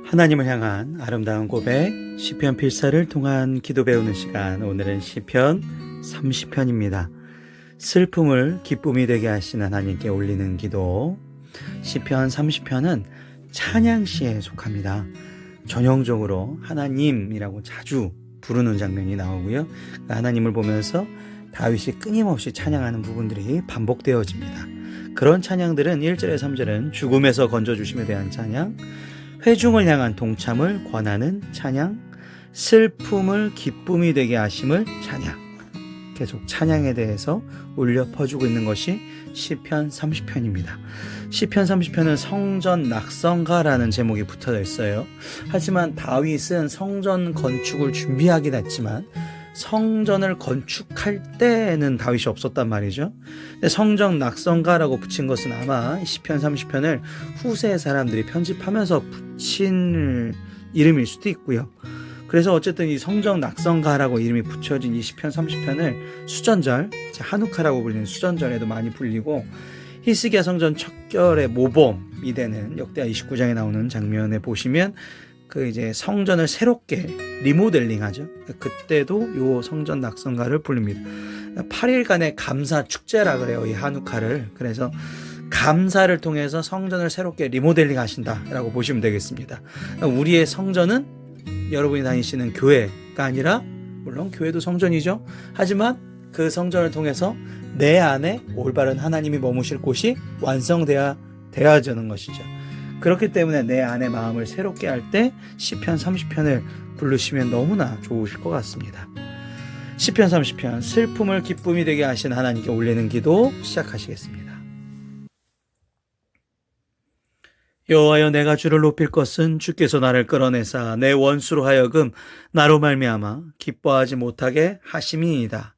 하나님을 향한 아름다운 고백 시편 필사를 통한 기도 배우는 시간, 오늘은 시편 30편입니다. 슬픔을 기쁨이 되게 하신 하나님께 올리는 기도. 시편 30편은 찬양시에 속합니다. 전형적으로 하나님이라고 자주 부르는 장면이 나오고요. 하나님을 보면서 다윗이 끊임없이 찬양하는 부분들이 반복되어집니다. 그런 찬양들은 1절에 3절은 죽음에서 건져주심에 대한 찬양, 회중을 향한 동참을 권하는 찬양, 슬픔을 기쁨이 되게 하심을 찬양, 계속 찬양에 대해서 울려 퍼주고 있는 것이 시편 30편입니다. 시편 30편은 성전 낙성가라는 제목이 붙어져 있어요. 하지만 다윗은 성전 건축을 준비하긴 했지만 성전을 건축할 때는 다윗이 없었단 말이죠. 근데 성전 낙성가라고 붙인 것은 아마 시편 30편을 후세 사람들이 편집하면서 붙인 이름일 수도 있고요. 그래서 어쨌든 이 성전 낙성가라고 이름이 붙여진 이 시편 30편을 수전절, 한우카라고 불리는 수전절에도 많이 불리고, 히스기야 성전 척결의 모범이 되는 역대하 29장에 나오는 장면에 보시면 이제 성전을 새롭게 리모델링 하죠. 그때도 요 성전 낙성가를 부릅니다. 8일간의 감사 축제라 그래요, 이 한우카를. 그래서 감사를 통해서 성전을 새롭게 리모델링 하신다라고 보시면 되겠습니다. 우리의 성전은 여러분이 다니시는 교회가 아니라, 물론 교회도 성전이죠. 하지만 그 성전을 통해서 내 안에 올바른 하나님이 머무실 곳이 완성되어야지는 것이죠. 그렇기 때문에 내 안의 마음을 새롭게 할 때 시편 30편을 부르시면 너무나 좋으실 것 같습니다. 시편 30편, 슬픔을 기쁨이 되게 하신 하나님께 올리는 기도 시작하시겠습니다. 여호와여, 내가 주를 높일 것은 주께서 나를 끌어내사 내 원수로 하여금 나로 말미암아 기뻐하지 못하게 하심이니이다.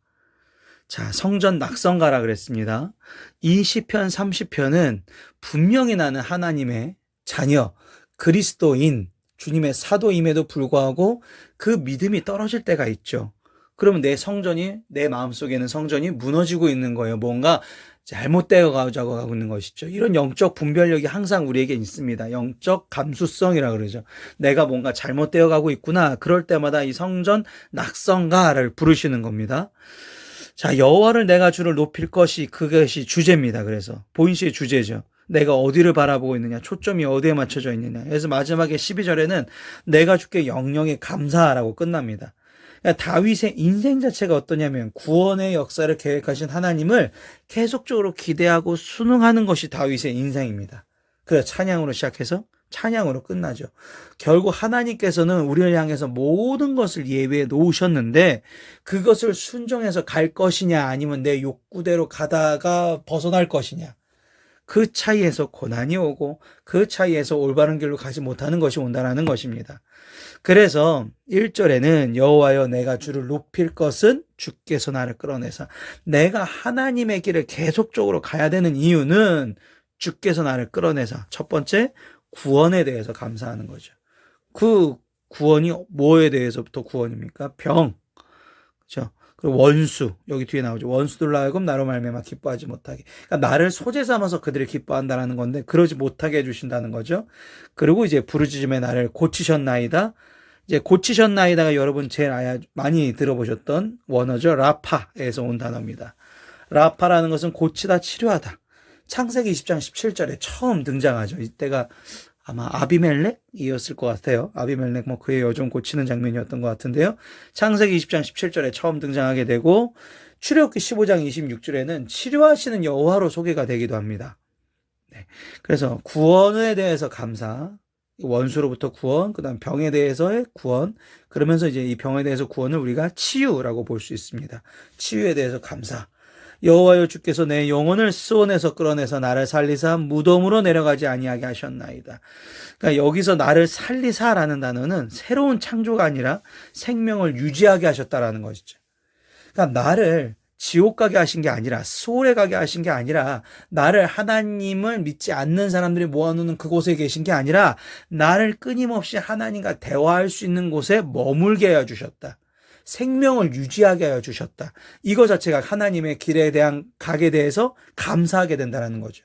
자, 성전 낙성가라 그랬습니다. 이 시편 30편은 분명히 나는 하나님의 자녀, 그리스도인, 주님의 사도임에도 불구하고 그 믿음이 떨어질 때가 있죠. 그러면 내 마음속에는 성전이 무너지고 있는 거예요. 뭔가 잘못되어 가고 있는 것이죠. 이런 영적 분별력이 항상 우리에게 있습니다. 영적 감수성이라 그러죠. 내가 뭔가 잘못되어 가고 있구나. 그럴 때마다 이 성전 낙성가를 부르시는 겁니다. 자, 여호와를 내가 주를 높일 것이, 그것이 주제입니다. 그래서 본시의 주제죠. 내가 어디를 바라보고 있느냐, 초점이 어디에 맞춰져 있느냐. 그래서 마지막에 12절에는 내가 주께 영영에 감사하라고 끝납니다. 그러니까 다윗의 인생 자체가 어떠냐면 구원의 역사를 계획하신 하나님을 계속적으로 기대하고 순응하는 것이 다윗의 인생입니다. 그래서 찬양으로 시작해서 찬양으로 끝나죠. 결국 하나님께서는 우리를 향해서 모든 것을 예외에 놓으셨는데 그것을 순종해서 갈 것이냐, 아니면 내 욕구대로 가다가 벗어날 것이냐, 그 차이에서 고난이 오고 그 차이에서 올바른 길로 가지 못하는 것이 온다는 것입니다. 그래서 1절에는 여호와여, 내가 주를 높일 것은 주께서 나를 끌어내사, 내가 하나님의 길을 계속적으로 가야 되는 이유는 주께서 나를 끌어내사, 첫 번째 구원에 대해서 감사하는 거죠. 그 구원이 뭐에 대해서부터 구원입니까? 병, 그렇죠? 그리고 원수, 여기 뒤에 나오죠. 원수들로 하여금 나로 말미암아 기뻐하지 못하게. 그러니까 나를 소재 삼아서 그들이 기뻐한다는 건데 그러지 못하게 해주신다는 거죠. 그리고 이제 부르짖음에 나를 고치셨나이다. 이제 고치셨나이다가 여러분 제일 많이 들어보셨던 원어죠. 라파에서 온 단어입니다. 라파라는 것은 고치다, 치료하다. 창세기 20장 17절에 처음 등장하죠. 이때가 아마 아비멜렉이었을 것 같아요. 아비멜렉 그의 여종 고치는 장면이었던 것 같은데요. 창세기 20장 17절에 처음 등장하게 되고, 출애굽기 15장 26절에는 치료하시는 여호와로 소개가 되기도 합니다. 네. 그래서 구원에 대해서 감사, 원수로부터 구원, 그 다음 병에 대해서의 구원, 그러면서 이제 이 병에 대해서 구원을 우리가 치유라고 볼 수 있습니다. 치유에 대해서 감사. 여호와여, 주께서 내 영혼을 스온에서 끌어내서 나를 살리사 무덤으로 내려가지 아니하게 하셨나이다. 그러니까 여기서 나를 살리사라는 단어는 새로운 창조가 아니라 생명을 유지하게 하셨다라는 것이죠. 그러니까 나를 지옥 가게 하신 게 아니라, 스올에 가게 하신 게 아니라, 나를 하나님을 믿지 않는 사람들이 모아놓는 그곳에 계신 게 아니라 나를 끊임없이 하나님과 대화할 수 있는 곳에 머물게 해주셨다. 생명을 유지하게 하여 주셨다. 이거 자체가 하나님의 길에 대한 각에 대해서 감사하게 된다는 거죠.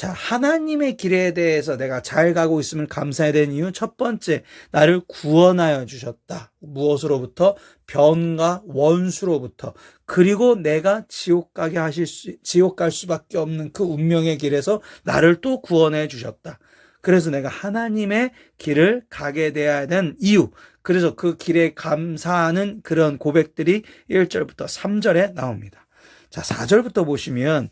자, 하나님의 길에 대해서 내가 잘 가고 있으면 감사해야 되는 이유 첫 번째, 나를 구원하여 주셨다. 무엇으로부터? 변과 원수로부터. 그리고 내가 지옥 갈 수밖에 없는 그 운명의 길에서 나를 또 구원해 주셨다. 그래서 내가 하나님의 길을 가게 돼야 되는 이유. 그래서 그 길에 감사하는 그런 고백들이 1절부터 3절에 나옵니다. 자, 4절부터 보시면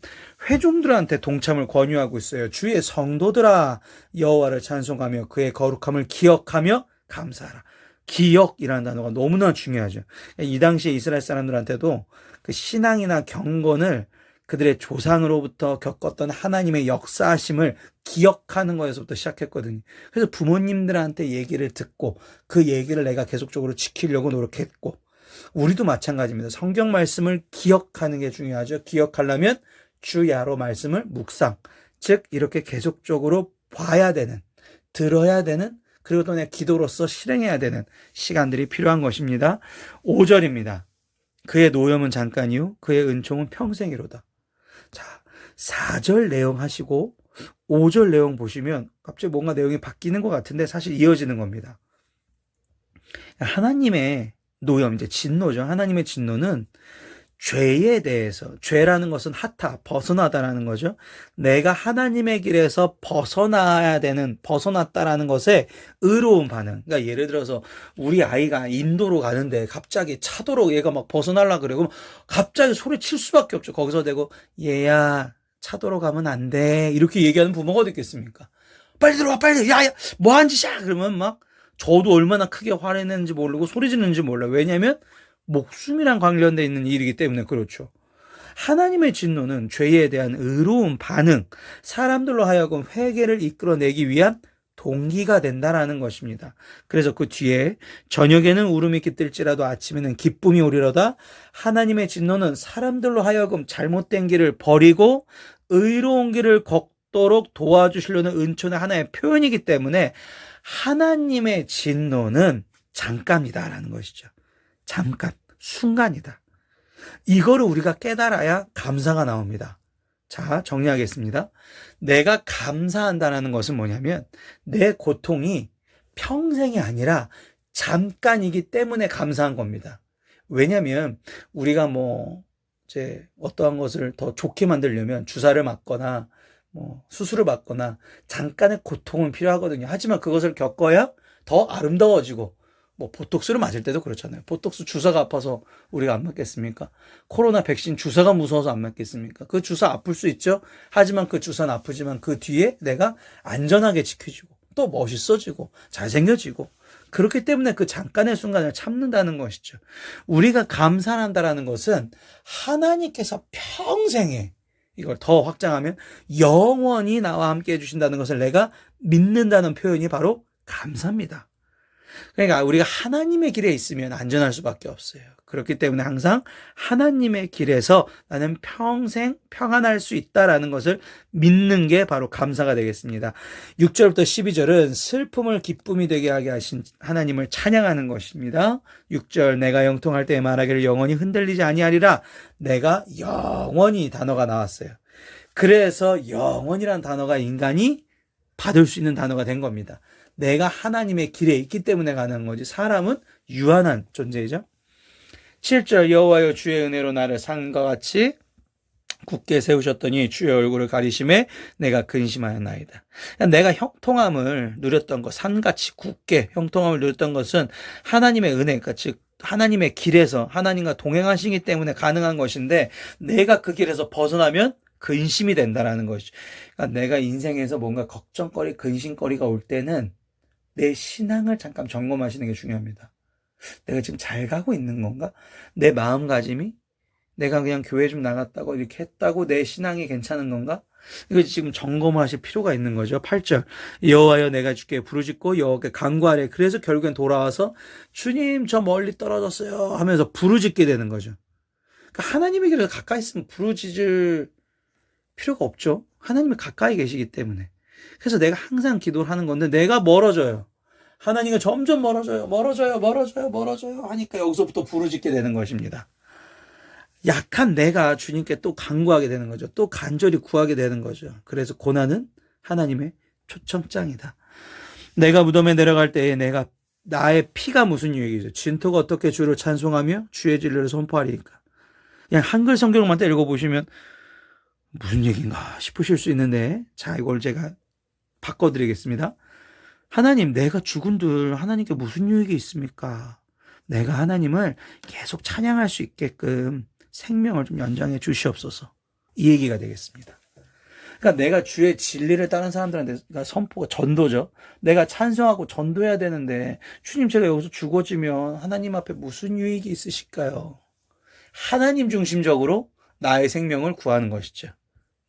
회중들한테 동참을 권유하고 있어요. 주의 성도들아, 여호와를 찬송하며 그의 거룩함을 기억하며 감사하라. 기억이라는 단어가 너무나 중요하죠. 이 당시에 이스라엘 사람들한테도 그 신앙이나 경건을 그들의 조상으로부터 겪었던 하나님의 역사하심을 기억하는 거에서부터 시작했거든요. 그래서 부모님들한테 얘기를 듣고 그 얘기를 내가 계속적으로 지키려고 노력했고, 우리도 마찬가지입니다. 성경 말씀을 기억하는 게 중요하죠. 기억하려면 주야로 말씀을 묵상, 즉 이렇게 계속적으로 봐야 되는, 들어야 되는, 그리고 또 내 기도로서 실행해야 되는 시간들이 필요한 것입니다. 5절입니다. 그의 노염은 잠깐이요 그의 은총은 평생이로다. 자, 4절 내용 하시고 5절 내용 보시면 갑자기 뭔가 내용이 바뀌는 것 같은데 사실 이어지는 겁니다. 하나님의 노염, 이제 진노죠. 하나님의 진노는 죄에 대해서, 죄라는 것은 벗어나다라는 거죠. 내가 하나님의 길에서 벗어났다라는 것에 의로운 반응. 그러니까 예를 들어서 우리 아이가 인도로 가는데 갑자기 차도로 얘가 막 벗어나려고 그래. 그럼 갑자기 소리 칠 수밖에 없죠. 거기서 대고, 얘야, 차도로 가면 안 돼. 이렇게 얘기하는 부모가 어디 있겠습니까? 빨리 들어와, 빨리. 야, 뭐 한 짓이야? 그러면 막 저도 얼마나 크게 화를 내는지 모르고 소리 지르는지 몰라요. 왜냐하면 목숨이랑 관련되어 있는 일이기 때문에 그렇죠. 하나님의 진노는 죄에 대한 의로운 반응, 사람들로 하여금 회개를 이끌어내기 위한 동기가 된다라는 것입니다. 그래서 그 뒤에 저녁에는 울음이 깃들지라도 아침에는 기쁨이 오리로다. 하나님의 진노는 사람들로 하여금 잘못된 길을 버리고 의로운 길을 걷도록 도와주시려는 은총의 하나의 표현이기 때문에 하나님의 진노는 잠깐이다라는 것이죠. 잠깐, 순간이다. 이거를 우리가 깨달아야 감사가 나옵니다. 자, 정리하겠습니다. 내가 감사한다는 것은 뭐냐면 내 고통이 평생이 아니라 잠깐이기 때문에 감사한 겁니다. 왜냐하면 우리가 이제 어떠한 것을 더 좋게 만들려면 주사를 맞거나 수술을 받거나 잠깐의 고통은 필요하거든요. 하지만 그것을 겪어야 더 아름다워지고, 보톡스를 맞을 때도 그렇잖아요. 보톡스 주사가 아파서 우리가 안 맞겠습니까? 코로나 백신 주사가 무서워서 안 맞겠습니까? 그 주사 아플 수 있죠. 하지만 그 주사는 아프지만 그 뒤에 내가 안전하게 지켜지고 또 멋있어지고 잘생겨지고, 그렇기 때문에 그 잠깐의 순간을 참는다는 것이죠. 우리가 감사한다라는 것은 하나님께서 평생에, 이걸 더 확장하면 영원히 나와 함께 해주신다는 것을 내가 믿는다는 표현이 바로 감사입니다. 그러니까 우리가 하나님의 길에 있으면 안전할 수밖에 없어요. 그렇기 때문에 항상 하나님의 길에서 나는 평생 평안할 수 있다라는 것을 믿는 게 바로 감사가 되겠습니다. 6절부터 12절은 슬픔을 기쁨이 되게 하게 하신 하나님을 찬양하는 것입니다. 6절, 내가 영통할 때에 말하기를 영원히 흔들리지 아니하리라. 내가 영원히 단어가 나왔어요. 그래서 영원이라는 단어가 인간이 받을 수 있는 단어가 된 겁니다. 내가 하나님의 길에 있기 때문에 가능한 거지. 사람은 유한한 존재이죠. 7절, 여호와여 주의 은혜로 나를 산과 같이 굳게 세우셨더니 주의 얼굴을 가리심에 내가 근심하였나이다. 내가 형통함을 누렸던 것, 산같이 굳게 형통함을 누렸던 것은 하나님의 은혜, 즉 하나님의 길에서 하나님과 동행하시기 때문에 가능한 것인데, 내가 그 길에서 벗어나면 근심이 된다라는 것이죠. 그러니까 내가 인생에서 뭔가 걱정거리, 근심거리가 올 때는 내 신앙을 잠깐 점검하시는 게 중요합니다. 내가 지금 잘 가고 있는 건가? 내 마음가짐이? 내가 그냥 교회 좀 나갔다고 이렇게 했다고 내 신앙이 괜찮은 건가? 이거 지금 점검하실 필요가 있는 거죠. 8절, 여호와여 내가 주께 부르짖고 여호와께 간구하래. 그래서 결국엔 돌아와서 주님 저 멀리 떨어졌어요 하면서 부르짖게 되는 거죠. 그러니까 하나님의 길에 가까이 있으면 부르짖을 필요가 없죠. 하나님이 가까이 계시기 때문에. 그래서 내가 항상 기도를 하는 건데, 내가 멀어져요. 하나님과 점점 멀어져요 하니까 여기서부터 부르짖게 되는 것입니다. 약한 내가 주님께 또 간구하게 되는 거죠. 또 간절히 구하게 되는 거죠. 그래서 고난은 하나님의 초청장이다. 내가 무덤에 내려갈 때에 나의 피가 무슨 유익이죠. 진토가 어떻게 주를 찬송하며 주의 진리를 선포하리니까. 그냥 한글 성경만 읽어보시면 무슨 얘기인가 싶으실 수 있는데, 자, 이걸 제가 바꿔드리겠습니다. 하나님, 내가 죽은들 하나님께 무슨 유익이 있습니까? 내가 하나님을 계속 찬양할 수 있게끔 생명을 좀 연장해 주시옵소서. 이 얘기가 되겠습니다. 그러니까 내가 주의 진리를 다른 사람들한테 선포가 전도죠. 내가 찬송하고 전도해야 되는데, 주님, 제가 여기서 죽어지면 하나님 앞에 무슨 유익이 있으실까요? 하나님 중심적으로 나의 생명을 구하는 것이죠.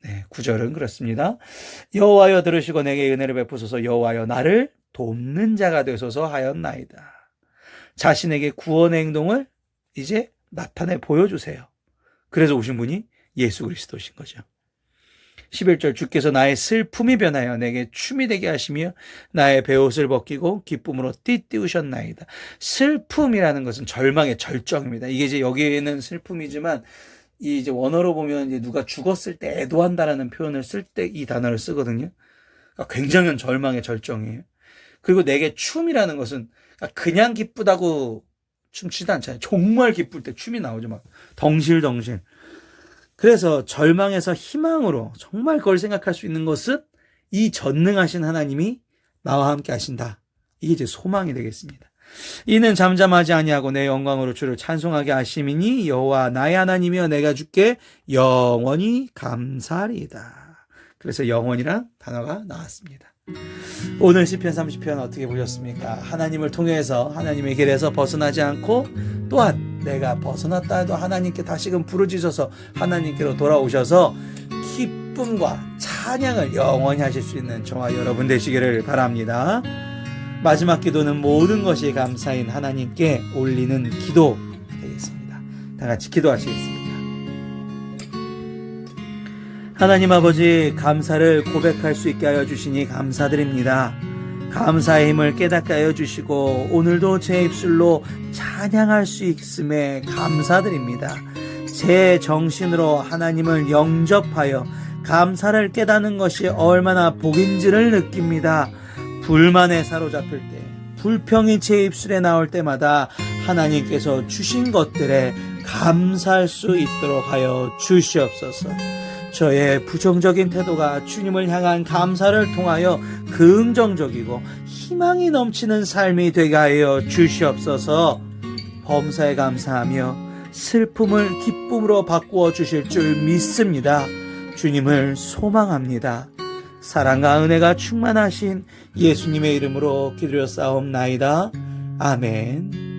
네, 9절은 그렇습니다. 여호와여 들으시고 내게 은혜를 베푸소서. 여호와여 나를 돕는 자가 되소서 하였나이다. 자신에게 구원의 행동을 이제 나타내 보여주세요. 그래서 오신 분이 예수 그리스도신 거죠. 11절, 주께서 나의 슬픔이 변하여 내게 춤이 되게 하시며 나의 베옷을 벗기고 기쁨으로 띠띠우셨나이다. 슬픔이라는 것은 절망의 절정입니다. 이게 이제 여기에는 슬픔이지만 이 이제 원어로 보면 이제 누가 죽었을 때 애도한다라는 표현을 쓸 때 이 단어를 쓰거든요. 그러니까 굉장한 절망의 절정이에요. 그리고 내게 춤이라는 것은 그냥 기쁘다고 춤추지 않잖아요. 정말 기쁠 때 춤이 나오죠. 막 덩실덩실. 그래서 절망에서 희망으로 정말 그걸 생각할 수 있는 것은 이 전능하신 하나님이 나와 함께 하신다. 이게 이제 소망이 되겠습니다. 이는 잠잠하지 아니하고 내 영광으로 주를 찬송하게 하심이니 여호와 나의 하나님이여 내가 주께 영원히 감사하리이다. 그래서 영원이란 단어가 나왔습니다. 오늘 시편 30편 어떻게 보셨습니까? 하나님을 통해서 하나님의 길에서 벗어나지 않고 또한 내가 벗어났다 해도 하나님께 다시금 부르짖어서 하나님께로 돌아오셔서 기쁨과 찬양을 영원히 하실 수 있는 저와 여러분 되시기를 바랍니다. 마지막 기도는 모든 것이 감사인 하나님께 올리는 기도 되겠습니다. 다 같이 기도하시겠습니다. 하나님 아버지, 감사를 고백할 수 있게 하여 주시니 감사드립니다. 감사의 힘을 깨닫게 하여 주시고 오늘도 제 입술로 찬양할 수 있음에 감사드립니다. 제 정신으로 하나님을 영접하여 감사를 깨닫는 것이 얼마나 복인지를 느낍니다. 불만에 사로잡힐 때, 불평이 제 입술에 나올 때마다 하나님께서 주신 것들에 감사할 수 있도록 하여 주시옵소서. 저의 부정적인 태도가 주님을 향한 감사를 통하여 긍정적이고 희망이 넘치는 삶이 되게 하여 주시옵소서. 범사에 감사하며 슬픔을 기쁨으로 바꾸어 주실 줄 믿습니다. 주님을 소망합니다. 사랑과 은혜가 충만하신 예수님의 이름으로 기도하옵나이다. 아멘.